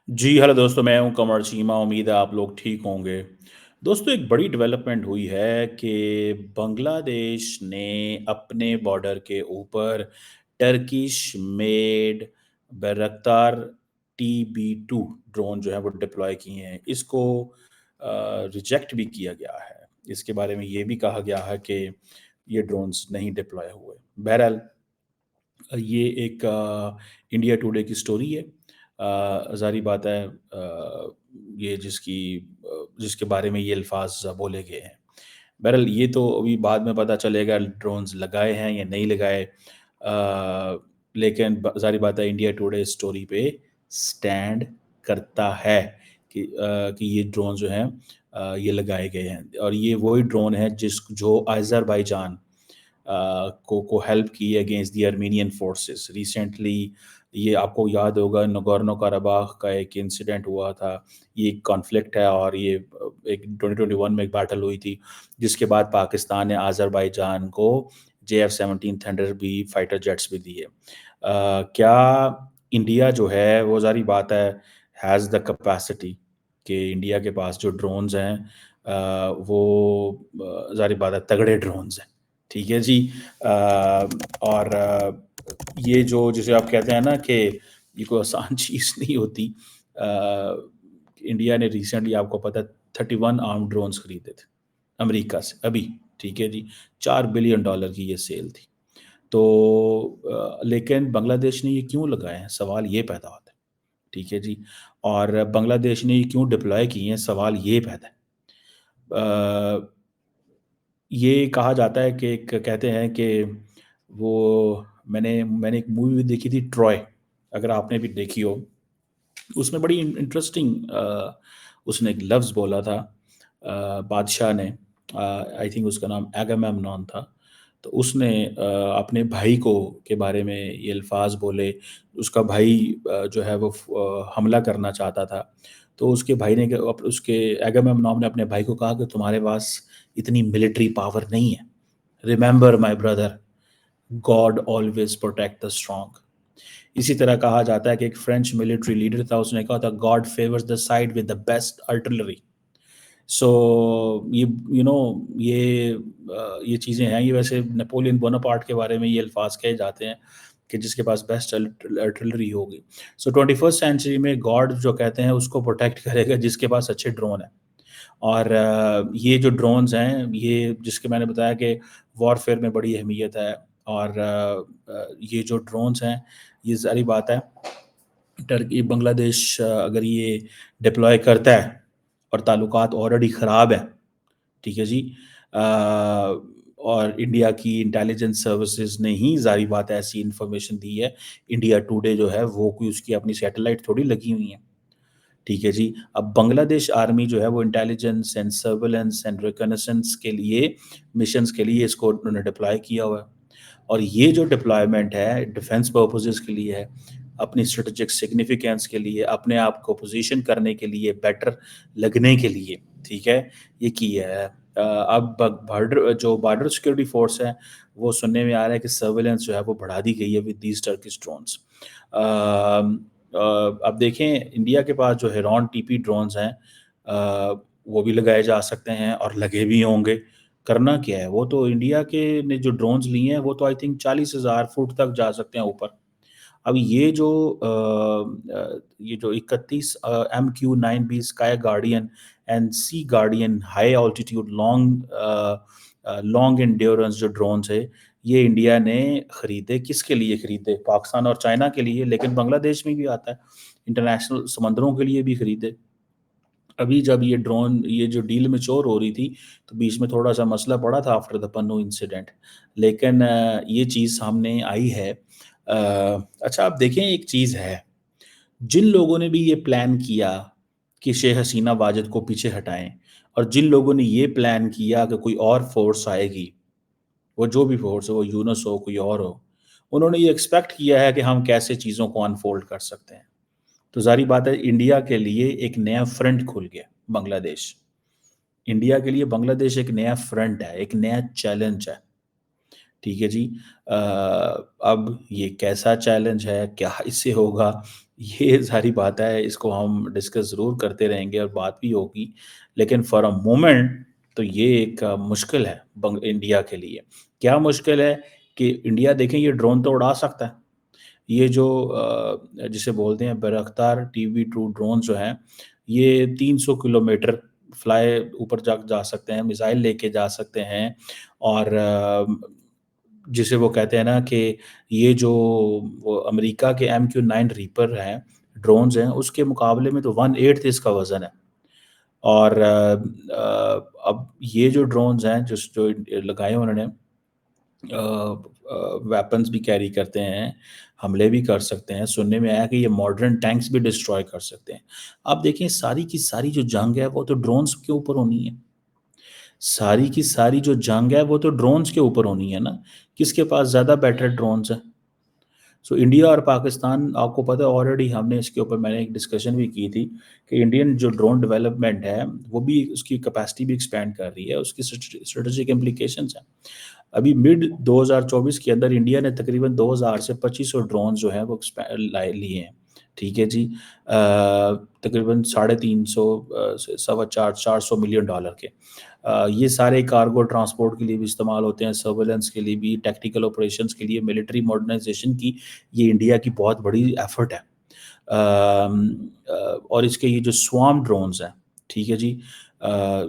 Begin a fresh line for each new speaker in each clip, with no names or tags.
जी, hello दोस्तों, मैं हूँ कमर चीमा, उम्मीद है आप लोग ठीक होंगे। दोस्तों, एक बड़ी डेवलपमेंट हुई है कि बांग्लादेश ने अपने बॉर्डर के ऊपर टर्किश मेड बैरक्तार टीबी2 ड्रोन जो है वो डिप्लॉय किए हैं। इसको रिजेक्ट भी किया गया है। इसके बारे में ये भी कहा गया है कि ये ड्रोन्स नहीं डिप्लॉय हुए। बहरहाल ये एक इंडिया टुडे की स्टोरी है। ज़ाहिर बात है ये जिसके बारे में ये अल्फ़ाज़ बोले गए हैं। बहरहाल ये तो अभी बाद में पता चलेगा ड्रोन्स लगाए हैं या नहीं लगाए। लेकिन ज़ाहिर बात है इंडिया टुडे स्टोरी पे स्टैंड करता है कि ये ड्रोन जो हैं ये लगाए गए हैं और ये वही ड्रोन है जो अज़रबैजान को हेल्प की against the Armenian forces. Recently ये आपको याद होगा नगोर्नो कराबाख का एक इंसिडेंट हुआ था। ये एक कॉन्फ्लिक्ट है और ये एक 2021 में एक बैटल हुई थी जिसके बाद पाकिस्तान ने अज़रबैजान को JF-17 थंडर भी फाइटर जेट्स भी दिए। क्या इंडिया जो है वो ज़ाहिर बात है हैज़ द कैपेसिटी कि इंडिया के पास जो ड्रोन्स हैं वो ज़ाहिर बात है तगड़े ड्रोन्स हैं। ठीक है जी। और ये जो जिसे आप कहते हैं ना कि ये कोई आसान चीज़ नहीं होती। इंडिया ने रिसेंटली आपको पता है 31 आर्म्ड ड्रोन्स खरीदे थे अमेरिका से अभी। ठीक है जी। $4 बिलियन की ये सेल थी। तो लेकिन बांग्लादेश ने ये क्यों लगाए हैं सवाल ये पैदा होता है। ठीक है जी। और बांग्लादेश ने ये क्यों डिप्लॉय किए हैं सवाल ये पैदा है। अ, ये कहा जाता है कि एक कहते हैं कि वो मैंने मैंने एक मूवी भी देखी थी ट्रॉय, अगर आपने भी देखी हो। उसमें बड़ी इंटरेस्टिंग उसने एक लफ्ज़ बोला था बादशाह ने। आई थिंक उसका नाम एगामेमनॉन था। तो उसने अपने भाई को के बारे में ये अल्फ़ाज़ बोले। उसका भाई जो है वो हमला करना चाहता था। तो उसके भाई ने उसके एगामेमनॉन ने अपने भाई को कहा कि तुम्हारे पास इतनी मिलिट्री पावर नहीं है। Remember my brother, God always protect the strong. इसी तरह कहा जाता है कि एक फ्रेंच मिलिट्री लीडर था, उसने कहा था God favours the side with the best artillery. So ये ये चीज़ें हैं। ये वैसे नेपोलियन बोनापार्ट के बारे में ये अल्फाज कहे जाते हैं कि जिसके पास बेस्ट आर्टिलरी होगी। सो 21st सेंचुरी में गॉड जो कहते हैं उसको प्रोटेक्ट करेगा जिसके पास अच्छे ड्रोन है। और ये जो ड्रोन्स हैं ये जिसके मैंने बताया कि वॉरफेयर में बड़ी अहमियत है। और ये जो ड्रोन्स हैं ये ज़ाहिर बात है टर्की बांग्लादेश अगर ये डिप्लॉय करता है और ताल्लुकात ऑलरेडी ख़राब है, ठीक है जी। अ, और इंडिया की इंटेलिजेंस सर्विसेज़ ने ही ज़ाहिर बात है ऐसी इन्फॉर्मेशन दी है। इंडिया टुडे जो है वो कोई उसकी अपनी सैटेलाइट थोड़ी लगी हुई हैं। ठीक है जी। अब बांग्लादेश आर्मी जो है वो इंटेलिजेंस एंड सर्विलेंस एंड रिकॉनाइसेंस के लिए मिशंस के लिए इसको उन्होंने डिप्लॉय किया हुआ है। और ये जो डिप्लॉयमेंट है डिफेंस पर्पसेस के लिए है, अपनी स्ट्रेटेजिक सिग्निफिकेंस के लिए, अपने आप को पोजीशन करने के लिए, बेटर लगने के लिए, ठीक है, ये किया है। अब बॉर्डर सिक्योरिटी फोर्स है वो सुनने में आ रहा है कि सर्विलेंस जो है वो बढ़ा दी गई है विद दीज टर्किश ड्रोन्स। अब देखें इंडिया के पास जो हेरॉन टीपी ड्रोन्स हैं वो भी लगाए जा सकते हैं और लगे भी होंगे। करना क्या है? वो तो इंडिया के ने जो ड्रोन्स लिए हैं, वो तो आई थिंक 40,000 फुट तक जा सकते हैं ऊपर। अब ये जो 31 MQ-9B sky guardian and sea guardian high altitude long endurance जो ड्रोन्स है, ये इंडिया ने खरीदे। किसके लिए खरीदे? पाकिस्तान और चाइना के लिए, लेकिन बांग्लादेश में भी आता है। इंटरनेशनल समंदरों के लिए भी खरीदे। अभी जब ये जो डील मैच्योर हो रही थी, तो बीच में थोड़ा-सा मसला पड़ा था आफ्टर द पन्नू इंसिडेंट। लेकिन ये चीज़ सामने आई है। अच्छा आप देखें एक चीज़ है, जिन लोगों ने भी ये प्लान किया कि शेख हसीना वाजिद को पीछे हटाएँ और जिन लोगों ने ये प्लान किया कि कोई और फ़ोर्स आएगी, वो जो भी फ़ोर्स हो, वो यूनुस हो, कोई और हो, उन्होंने ये एक्सपेक्ट किया है कि हम कैसे चीज़ों को अनफ़ोल्ड कर सकते हैं। तो ज़ाहिर बात है इंडिया के लिए एक नया फ्रंट खुल गया, बांग्लादेश। इंडिया के लिए बांग्लादेश एक नया फ्रंट है, एक नया चैलेंज है। ठीक है जी। अब ये कैसा चैलेंज है, क्या इससे होगा, ये सारी बात है, इसको हम डिस्कस ज़रूर करते रहेंगे और बात भी होगी। लेकिन फॉर अ मोमेंट तो ये एक मुश्किल है इंडिया के लिए। क्या मुश्किल है कि इंडिया देखें ये ड्रोन तो उड़ा सकता है। ये जो जिसे बोलते हैं bayraktar TB2 ड्रोन जो हैं, ये 300 किलोमीटर फ्लाई ऊपर जा जा सकते हैं, मिसाइल लेके जा सकते हैं और जिसे वो कहते हैं ना कि ये जो वो अमेरिका के MQ-9 रीपर हैं, ड्रोन्स हैं, उसके मुकाबले में तो 1/8 इसका वज़न है। और अब ये जो ड्रोन्स हैं जो लगाए हैं उन्होंने वेपन्स भी कैरी करते हैं, हमले भी कर सकते हैं। सुनने में आया कि ये मॉडर्न टैंक्स भी डिस्ट्रॉय कर सकते हैं। अब देखिए सारी की सारी जो जंग है वो तो ड्रोन्स के ऊपर होनी है। सारी की सारी जो जंग है वो तो ड्रोन्स के ऊपर होनी है ना, किसके पास ज़्यादा बेटर ड्रोन्स हैं। सो इंडिया और पाकिस्तान आपको पता है ऑलरेडी हमने इसके ऊपर मैंने एक डिस्कशन भी की थी कि इंडियन जो ड्रोन डेवलपमेंट है वो भी उसकी कैपेसिटी भी एक्सपैंड कर रही है, उसकी स्ट्रेटेजिक इम्प्लीकेशंस हैं। अभी मिड 2024 के अंदर इंडिया ने तकरीबन 2000 से 2500 ड्रोन जो है वो लाए लिए हैं। ठीक है जी। तकरीबन 350 से सवा 400 मिलियन डॉलर के। ये सारे कार्गो ट्रांसपोर्ट के लिए भी इस्तेमाल होते हैं, सर्वेलेंस के लिए भी, टेक्निकल ऑपरेशंस के लिए, मिलिट्री मॉडर्नाइजेशन की ये इंडिया की बहुत बड़ी एफर्ट है। और इसके ये जो स्वार्म ड्रोन्स हैं, ठीक है जी,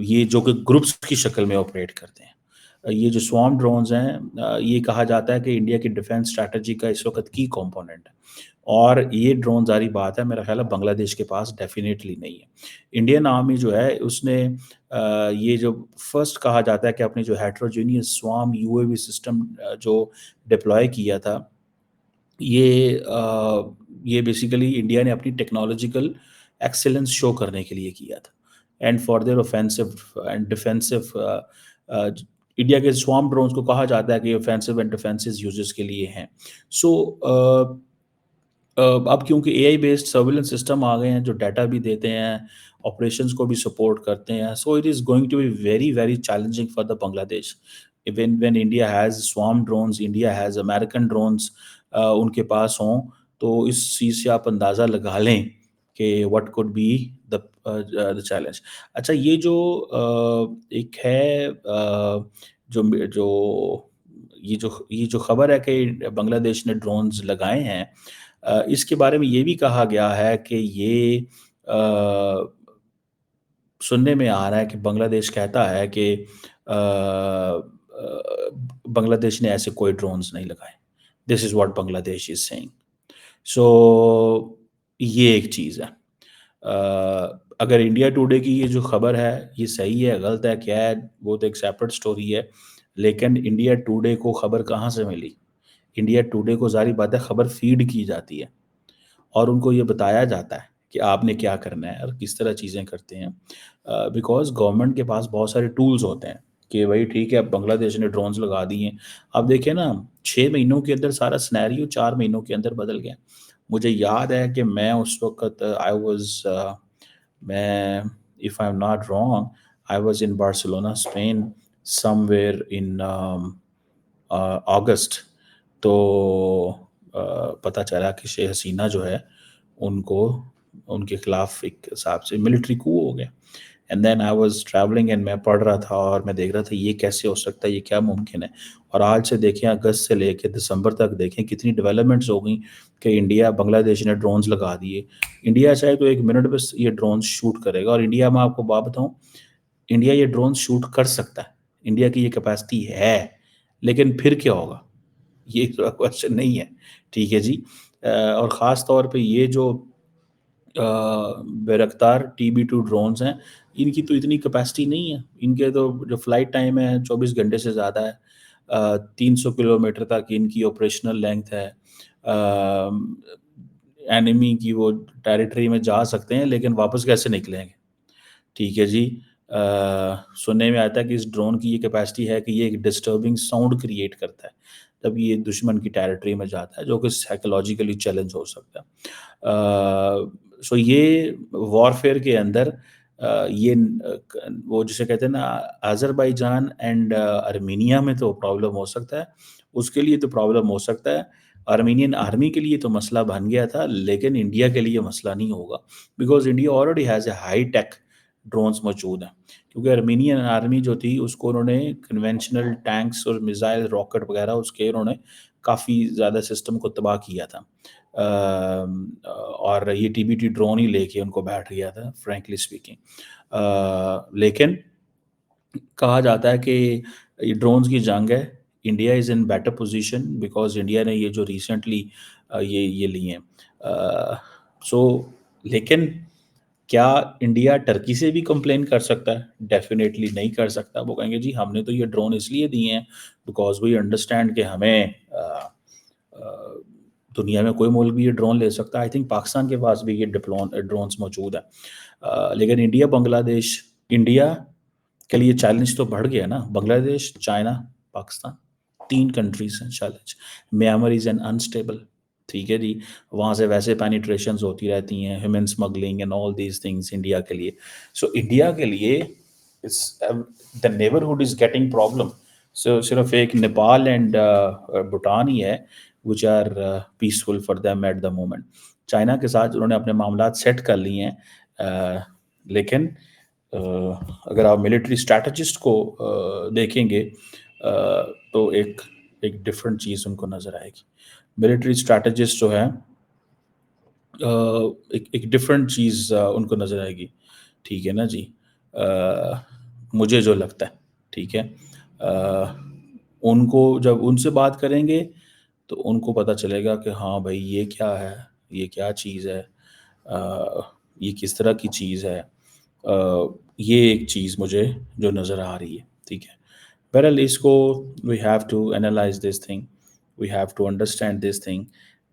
ये जो कि ग्रुप्स की शक्ल में ऑपरेट करते हैं। ये जो स्वार्म ड्रोन्स हैं, ये कहा जाता है कि इंडिया की डिफेंस स्ट्रैटेजी का इस वक़्त की कंपोनेंट है और ये ड्रोन ज़ाहिर बात है मेरा ख़्याल है बांग्लादेश के पास डेफ़िनेटली नहीं है। इंडियन आर्मी जो है उसने ये जो फर्स्ट कहा जाता है कि अपनी जो हेटेरोजेनियस स्वार्म यूएवी सिस्टम जो डिप्लॉय किया था, ये बेसिकली इंडिया ने अपनी टेक्नोलॉजिकल एक्सीलेंस शो करने के लिए किया था and for their offensive and defensive India के स्वार्म ड्रोन्स को कहा जाता है कि ऑफेंसिव एंड डिफेंसिव यूजेस के लिए हैं। सो अब क्योंकि एआई बेस्ड सर्विलेंस सिस्टम आ गए हैं जो डाटा भी देते हैं, ऑपरेशंस को भी सपोर्ट करते हैं, so it is going to be very very challenging for the Bangladesh. When India has swarm drones, India has American drones उनके पास हों, तो इस चीज़ से आप अंदाज़ा लगा लें कि what could be the challenge. अच्छा ये जो एक है जो खबर है कि बांग्लादेश ने ड्रोन्स लगाए हैं, इसके बारे में ये भी कहा गया है कि ये सुनने में आ रहा है कि बांग्लादेश कहता है कि बांग्लादेश ने ऐसे कोई ड्रोन्स नहीं लगाए। This is what Bangladesh is saying. So ये एक चीज़ है। अगर इंडिया टुडे की ये जो खबर है, ये सही है, गलत है, क्या है, वो तो एक सेपरेट स्टोरी है। लेकिन इंडिया टुडे को खबर कहाँ से मिली? इंडिया टुडे को ज़ाहिर बात है खबर फ़ीड की जाती है। और उनको ये बताया जाता है कि आपने क्या करना है और किस तरह चीज़ें करते हैं। बिकॉज़ गवर्नमेंट के पास बहुत सारे टूल्स होते हैं कि भई ठीक है अब बांग्लादेश ने ड्रोन्स लगा दिए हैं। अब देखिए ना 6 महीनों के अंदर सारा सिनेरियो 4 महीनों के अंदर बदल गया। मुझे याद है कि मैं उस वक़्त मैं if I am not wrong I was in Barcelona Spain somewhere in August. तो पता चला कि शेख हसीना जो है उनको उनके खिलाफ एक हिसाब से मिलिट्री कू हो गया। And then I was travelling and मैं पढ़ रहा था और मैं देख रहा था ये कैसे हो सकता है, ये क्या मुमकिन है? और आज से देखें अगस्त से लेके दिसंबर तक देखें कितनी डेवलपमेंट्स हो गई कि इंडिया बांग्लादेश ने ड्रोन्स लगा दिए। इंडिया चाहे तो 1 मिनट बस ये ड्रोन्स शूट करेगा और इंडिया में आपको बात बताऊँ, इंडिया ये ड्रोन्स शूट कर सकता है। इंडिया की ये कैपेसिटी है, लेकिन फिर क्या होगा? ये क्वेश्चन नहीं है, ठीक है जी। और ख़ास तौर पे ये जो बैरक़्तार TB2 ड्रोन्स हैं, इनकी तो इतनी कैपेसिटी नहीं है। इनके तो जो फ्लाइट टाइम है 24 घंटे से ज़्यादा है। 300 किलोमीटर तक इनकी ऑपरेशनल लेंथ है। एनिमी की वो टेरिटरी में जा सकते हैं, लेकिन वापस कैसे निकलेंगे? ठीक है जी। सुनने में आता है कि इस ड्रोन की ये कैपेसिटी है कि ये एक डिस्टर्बिंग साउंड क्रिएट करता है, जब ये दुश्मन की टेरिटरी में जाता है, जो कि साइकोलॉजिकली चैलेंज हो सकता है। सो ये वॉरफेयर के अंदर ये वो जिसे कहते हैं ना अज़रबैजान एंड आर्मेनिया में तो प्रॉब्लम हो सकता है, उसके लिए तो प्रॉब्लम हो सकता है। आर्मीनियन आर्मी के लिए तो मसला बन गया था, लेकिन इंडिया के लिए मसला नहीं होगा, because India already has a high tech drones मौजूद हैं। क्योंकि आर्मीनियन आर्मी जो थी उसको उन्होंने कन्वेंशनल टैंक्स और मिसाइल, रॉकेट वगैरह उसके उन्होंने काफ़ी ज़्यादा सिस्टम को तबाह किया था। और ये टीबीटी ड्रोन ही लेके उनको बैठ गया था, फ्रैंकली स्पीकिंग। लेकिन कहा जाता है कि ये ड्रोन्स की जंग है। India is in better position because India ने ये जो रिसेंटली ये लिए हैं। सो लेकिन क्या इंडिया टर्की से भी कंप्लेन कर सकता है? डेफ़िनेटली नहीं कर सकता। वो कहेंगे जी हमने तो ये ड्रोन इसलिए दिए हैं बिकॉज़ वी अंडरस्टैंड कि हमें अ, दुनिया में कोई मुल्क भी ये ड्रोन ले सकता है। आई थिंक पाकिस्तान के पास भी ये ड्रोन्स मौजूद हैं। लेकिन इंडिया, बांग्लादेश, इंडिया के लिए चैलेंज तो बढ़ गया ना। बांग्लादेश, चाइना, पाकिस्तान 3 कंट्रीज़ हैं challenge. Myanmar is an unstable, ठीक है जी। वहाँ से वैसे पेनिट्रेशंस होती रहती हैं, human smuggling and all these things India के लिए। सो इंडिया के लिए it's the neighbourhood is getting problem. So सिर्फ एक नेपाल एंड भूटान ही है which are peaceful for them at the moment. China के साथ उन्होंने अपने मामलात सेट कर लिए हैं। लेकिन अ, अगर आप मिलिट्री स्ट्रैटेजिस्ट को देखेंगे तो एक एक डिफरेंट चीज़ उनको नज़र आएगी। मिलिट्री स्ट्रैटेजिस्ट जो है एक डिफरेंट चीज़ उनको नज़र आएगी, ठीक है ना जी। मुझे जो लगता है, ठीक है। उनको जब उनसे बात करेंगे तो उनको पता चलेगा कि हाँ भाई ये क्या है, ये क्या चीज़ है, ये किस तरह की चीज़ है। ये एक चीज़ मुझे जो नज़र आ रही है, ठीक है। बहरहाल इसको we have to analyze this thing, we have to understand this thing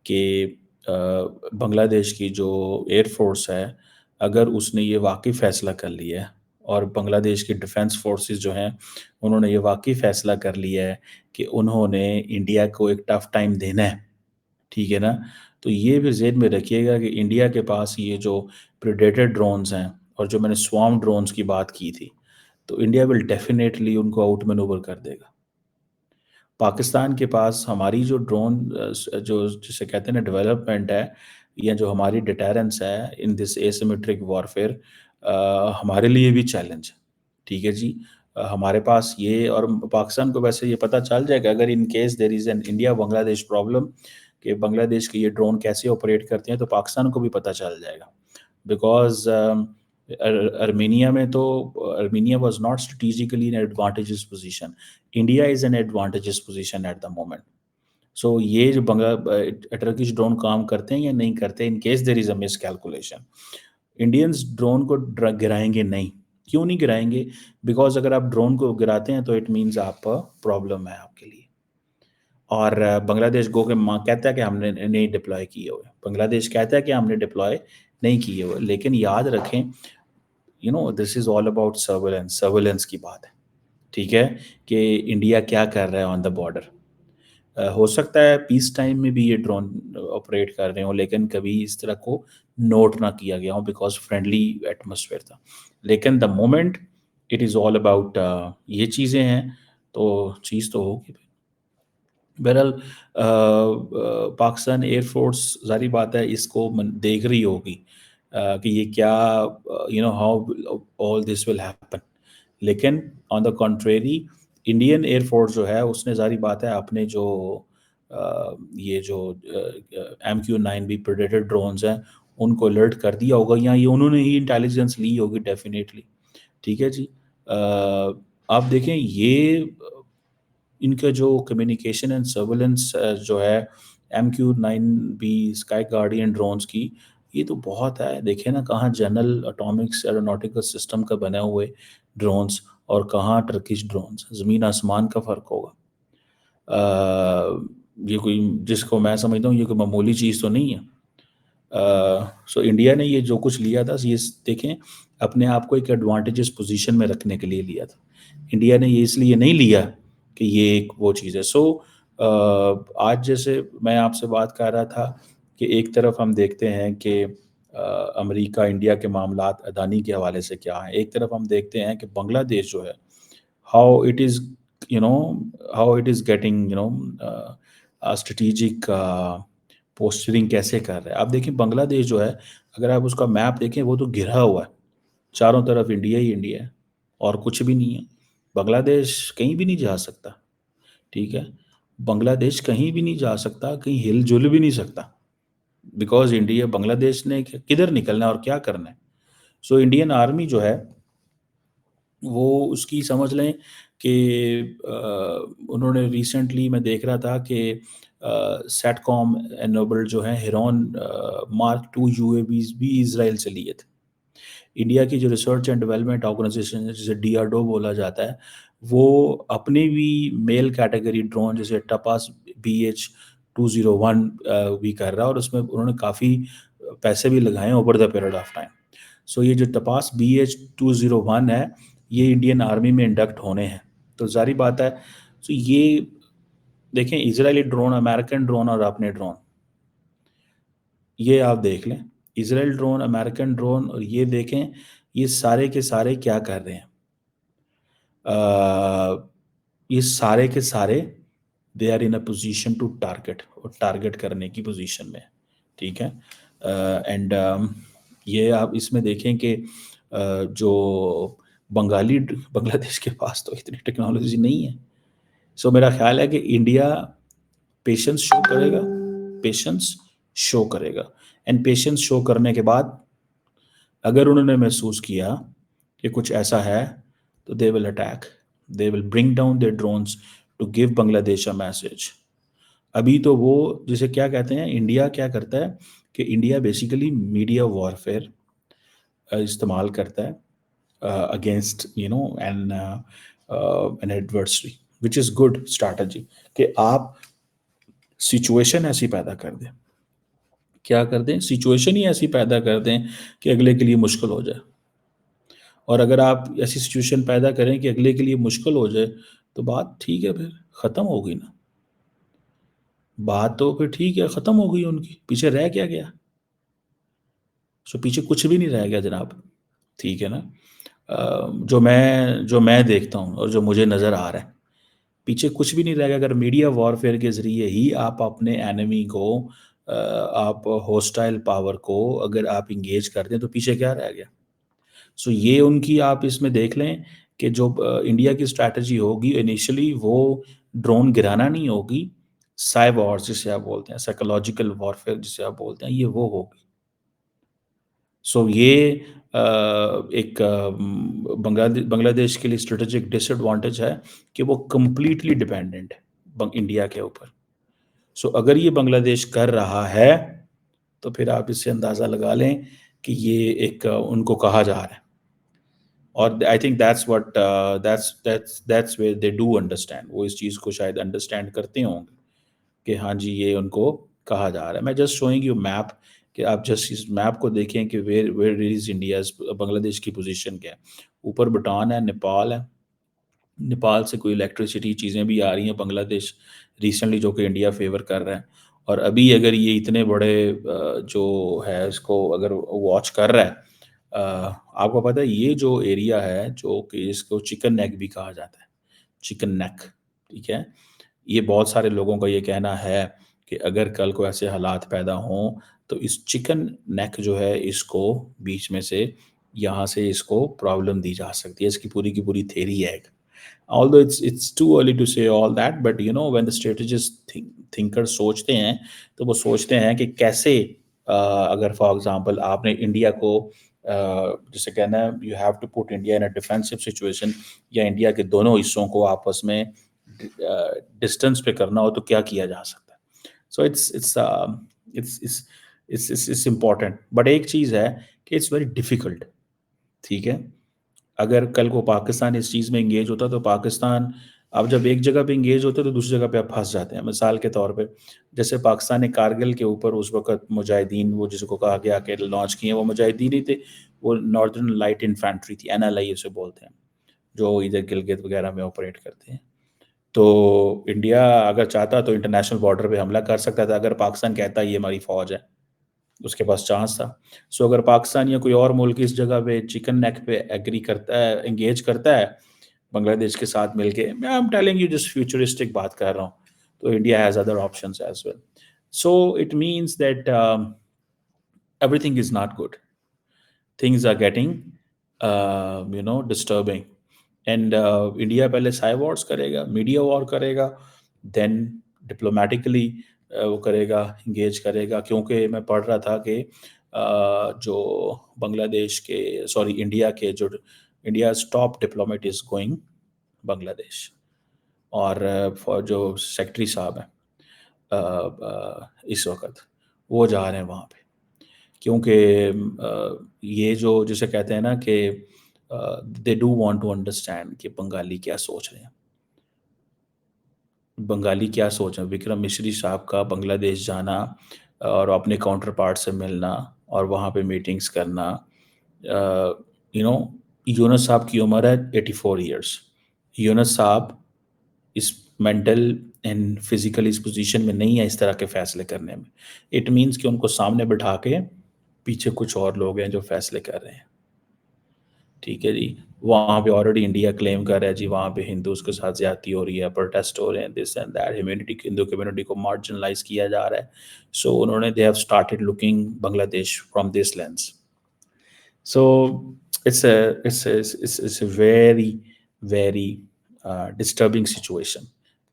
कि बांग्लादेश की जो एयर फोर्स है, अगर उसने ये वाक़ई फ़ैसला कर लिया है और बांग्लादेश की डिफेंस फोर्सेस जो हैं, उन्होंने ये वाक़ई फ़ैसला कर लिया है कि उन्होंने इंडिया को एक टफ़ टाइम देना है, ठीक है ना? तो ये भी ज़हन में रखिएगा कि इंडिया के पास ये जो प्रेडेटर ड्रोन्स हैं और जो मैंने स्वार्म ड्रोन्स की बात की थी, तो इंडिया विल डेफ़िनेटली उनको आउट मैनूवर कर देगा। पाकिस्तान के पास हमारी जो ड्रोन जो जिसे कहते हैं ना डेवलपमेंट है या जो हमारी डिटरेंस है इन दिस एसिमेट्रिक वॉरफेयर, हमारे लिए भी चैलेंज है, ठीक है जी। हमारे पास ये और पाकिस्तान को वैसे ये पता चल जाएगा अगर in case there is an India Bangladesh problem कि बांग्लादेश के ये ड्रोन कैसे ऑपरेट करते हैं, तो पाकिस्तान को भी पता चल जाएगा। बिकॉज़ अर्मेनिया में तो Armenia was not strategically in advantages position. India is an advantages position at the moment. So ये जो टर्किश ड्रोन काम करते हैं या नहीं करते, in case there is a miscalculation, Indians drone को गिराएँगे नहीं। क्यों नहीं गिराएँगे? बिकॉज़ अगर आप ड्रोन को गिराते हैं तो इट मीन्स आप प्रॉब्लम है आपके लिए। और बांग्लादेश गो के माँ कहता है कि हमने नहीं डिप्लॉय किए हुए। बांग्लादेश कहता है कि हमने डिप्लॉय नहीं किए हुए। लेकिन याद रखें, this is all about surveillance, surveillance की बात है, ठीक है? कि इंडिया क्या कर रहा है ऑन द बॉर्डर। हो सकता है पीस टाइम में भी ये ड्रोन ऑपरेट कर रहे हों, लेकिन कभी इस तरह को नोट ना किया गया हो बिकॉज़ फ्रेंडली एटमॉस्फेयर था। लेकिन the moment it is all about ये चीज़ें हैं, तो चीज़ तो होगी। बहरहाल पाकिस्तान एयर फोर्स ज़ाहिर बात है इसको देख रही होगी कि ये क्या, how all this will happen. लेकिन on the contrary Indian Air Force जो है उसने ज़ाहिर बात है अपने जो ये जो MQ-9B प्रेडेटर ड्रोन्स हैं उनको अलर्ट कर दिया होगा या ये उन्होंने ही इंटेलिजेंस ली होगी डेफिनेटली, ठीक है जी। आप देखें ये इनका जो कम्युनिकेशन एंड सर्विलेंस जो है MQ-9B स्काई गार्डियन ड्रोन्स की, ये तो बहुत है। देखिए ना कहाँ जनरल एटॉमिक्स एरोनॉटिकल सिस्टम का बने हुए ड्रोन्स और कहाँ टर्किश ड्रोन्स, ज़मीन आसमान का फ़र्क होगा। ये कोई जिसको मैं समझता हूँ ये कोई मामूली चीज़ तो नहीं है। सो इंडिया ने ये जो कुछ लिया था ये देखें अपने आप को एक एडवांटेजेस पोजीशन में रखने के लिए लिया था। इंडिया ने ये इसलिए नहीं लिया कि ये एक वो चीज़ है। सो आज जैसे मैं आपसे बात कर रहा था कि एक तरफ हम देखते हैं कि अमेरिका इंडिया के मामलात अदानी के हवाले से क्या हैं, एक तरफ हम देखते हैं कि बांग्लादेश जो है how it is you know how it is getting strategic posturing कैसे कर रहा है। आप देखिए बांग्लादेश जो है, अगर आप उसका मैप देखें वो तो घिरा हुआ है, चारों तरफ इंडिया ही इंडिया है और कुछ भी नहीं है। बांग्लादेश कहीं भी नहीं जा सकता, ठीक है? बांग्लादेश कहीं भी नहीं जा सकता, कहीं हिल-जुल भी नहीं सकता, बिकॉज़ इंडिया बांग्लादेश ने किधर निकलना है और क्या करना है। सो इंडियन आर्मी जो है वो उसकी समझ लें कि उन्होंने रिसेंटली मैं देख रहा था कि सैटकॉम एनोबल्ड जो है हेरॉन मार्क 2 यूएवीज़ भी इज़राइल से लिए थे। इंडिया की जो रिसर्च एंड डेवलपमेंट ऑर्गेनाइजेशन है जिसे डीआरडीओ बोला जाता है, वो अपनी भी मेल कैटेगरी ड्रोन जैसे टपास बीएच 201 भी कर रहा है और उसमें उन्होंने काफ़ी पैसे भी लगाए हैं over the period of time. So ये जो तपास बीएच 201 है, ये इंडियन आर्मी में इंडक्ट होने हैं। तो ज़ाहिर बात है, सो ये देखें इज़राइली ड्रोन, अमेरिकन ड्रोन और अपने ड्रोन, ये आप देख लें। इज़राइल ड्रोन, अमेरिकन ड्रोन और ये देखें, ये सारे के सारे क्या कर रहे हैं? अ, ये सारे के सारे they are in a position to target और टारगेट करने की पोजीशन में है, ठीक है? एंड ये आप इसमें देखें कि जो बांग्लादेश के पास तो इतनी टेक्नोलॉजी नहीं है। सो मेरा ख्याल है कि इंडिया पेशेंस शो करेगा, पेशेंस शो करेगा एंड पेशेंस शो करने के बाद अगर उन्होंने महसूस किया कि कुछ ऐसा है, तो they will attack, they will bring down their drones to give Bangladesh a message. अभी तो वो जिसे क्या कहते हैं, इंडिया क्या करता है कि इंडिया बेसिकली मीडिया वॉरफेयर इस्तेमाल करता है against an adversary, which is good strategy कि आप सिचुएशन ऐसी पैदा कर दें, क्या कर दें, सिचुएशन ही ऐसी पैदा कर दें कि अगले के लिए मुश्किल हो जाए। और अगर आप ऐसी सिचुएशन पैदा करें कि अगले के लिए मुश्किल हो जाए, तो बात ठीक है, फिर ख़त्म हो गई ना। बात तो फिर ठीक है, ख़त्म हो गई उनकी, पीछे रह क्या गया? सो पीछे कुछ भी नहीं रह गया जनाब, ठीक है ना? जो मैं देखता हूँ और जो मुझे नज़र आ रहा है, पीछे कुछ भी नहीं रह गया। अगर मीडिया वॉरफेयर के ज़रिए ही आप अपने एनिमी को आप होस्टाइल पावर को अगर आप एंगेज करते हैं, तो पीछे क्या रह गया? सो ये उनकी आप इसमें देख लें कि जो इंडिया की स्ट्रैटेजी होगी इनिशियली वो ड्रोन गिराना नहीं होगी, साइबर वॉर जिसे आप बोलते हैं, साइकोलॉजिकल वॉरफेयर जिसे आप बोलते हैं, ये वो होगी। सो ये एक बांग्लादेश के लिए स्ट्रेटेजिक डिसएडवांटेज है कि वो कंप्लीटली डिपेंडेंट है इंडिया के ऊपर। सो अगर ये बांग्लादेश कर रहा है, तो फिर आप इससे अंदाज़ा लगा लें कि ये एक उनको कहा जा रहा है। और I think that's what that's where they do understand, वो इस चीज़ को शायद अंडरस्टैंड करते होंगे कि हाँ जी, ये उनको कहा जा रहा है। मैं जस्ट शोइंग यू मैप कि आप जस्ट इस मैप को देखें कि where where is India's Bangladesh की पोज़ीशन क्या है। ऊपर भूटान है, नेपाल है, नेपाल से कोई इलेक्ट्रिसिटी चीज़ें भी आ रही हैं बांग्लादेश रिसेंटली, जो कि इंडिया फ़ेवर कर रहा है। और अभी अगर ये इतने बड़े जो है इसको अगर वॉच कर रहा है, आपको पता है ये जो एरिया है जो कि इसको चिकन नेक भी कहा जाता है, चिकन नेक, ठीक है? ये बहुत सारे लोगों का ये कहना है कि अगर कल को ऐसे हालात पैदा हों, तो इस चिकन नेक जो है इसको बीच में से यहाँ से इसको प्रॉब्लम दी जा सकती है। इसकी पूरी की पूरी थ्योरी है एक। Although it's too early to say all that, but you know when the strategist thinker सोचते हैं, तो वो सोचते हैं कि कैसे अगर फॉर एग्जांपल आपने इंडिया को जिसे कहना है you have to put India in a defensive situation, या इंडिया के दोनों हिस्सों को आपस में डिस्टेंस पे करना हो, तो क्या किया जा सकता है। So it's it's important, but एक चीज़ है कि इट्स वेरी डिफ़िकल्ट, ठीक है? अगर कल को पाकिस्तान इस चीज़ में एंगेज होता, तो पाकिस्तान, अब जब एक जगह पे एंगेज होते हैं तो दूसरी जगह पे आप फँस जाते हैं। मिसाल के तौर पे जैसे पाकिस्तान ने कारगिल के ऊपर उस वक़्त मुजाहिदीन, वो जिसको कहा गया कि लॉन्च किए, वो मुजाहिदीन ही थे, वो नॉर्दर्न लाइट इन्फैंट्री थी, एनएलआई उसे बोलते हैं, जो इधर गिलगित वगैरह में ऑपरेट करते हैं। तो इंडिया अगर चाहता तो इंटरनेशनल बॉर्डर पे हमला कर सकता था, अगर पाकिस्तान कहता ये हमारी फ़ौज है, उसके पास चांस था। सो अगर पाकिस्तान या कोई और मुल्क इस जगह पे चिकन नेक पे एग्री करता है, एंगेज करता है बांग्लादेश के साथ मिलके, मैं I am telling you just futuristic बात कर रहा हूँ, तो India has other options as well. So it means that everything is not good. Things are getting disturbing. And India पहले साइबर वॉर्स करेगा, मीडिया वॉर करेगा, देन डिप्लोमेटिकली वो करेगा, इंगेज करेगा. क्योंकि मैं पढ़ रहा था कि जो बांग्लादेश के सॉरी इंडिया के जो India's top diplomat is going Bangladesh. और जो सेक्रेटरी साहब हैं इस वक्त वो जा रहे हैं वहाँ पे. क्योंकि ये जो जिसे कहते हैं ना कि they do want to understand कि बंगाली क्या सोच रहे हैं. बंगाली क्या सोच रहे हैं. विक्रम मिश्री साहब का बांग्लादेश जाना और अपने काउंटर पार्ट से मिलना और वहाँ पे मीटिंग्स करना. यूनुस साहब की उम्र है 84 ईयर्स. यूनुस साहब इस मेंटल एंड फिजिकल इस पोजीशन में नहीं है इस तरह के फैसले करने में. इट मीन्स कि उनको सामने बिठा के पीछे कुछ और लोग हैं जो फैसले कर रहे हैं. ठीक है जी. वहाँ पे ऑलरेडी इंडिया क्लेम कर रहा है जी वहाँ पे हिंदूज के साथ ज्यादती हो रही है, प्रोटेस्ट हो रहे हैं, this and that, Hindu community को मार्जिनलाइज किया जा रहा है. सो उन्होंने they have started looking Bangladesh from this lens. So it's a very very disturbing situation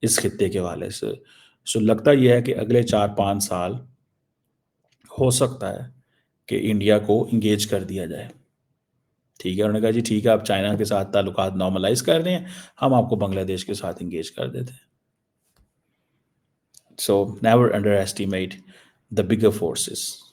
इस खित्ते के हवाले से. सो लगता यह है कि अगले 4-5 साल हो सकता है कि इंडिया को इंगेज कर दिया जाए. ठीक है. उन्होंने कहा जी ठीक है आप चाइना के साथ ताल्लुकात नॉर्मलाइज कर रहे हैं, हम आपको बांग्लादेश के साथ इंगेज कर देते हैं. So never under estimate the bigger forces.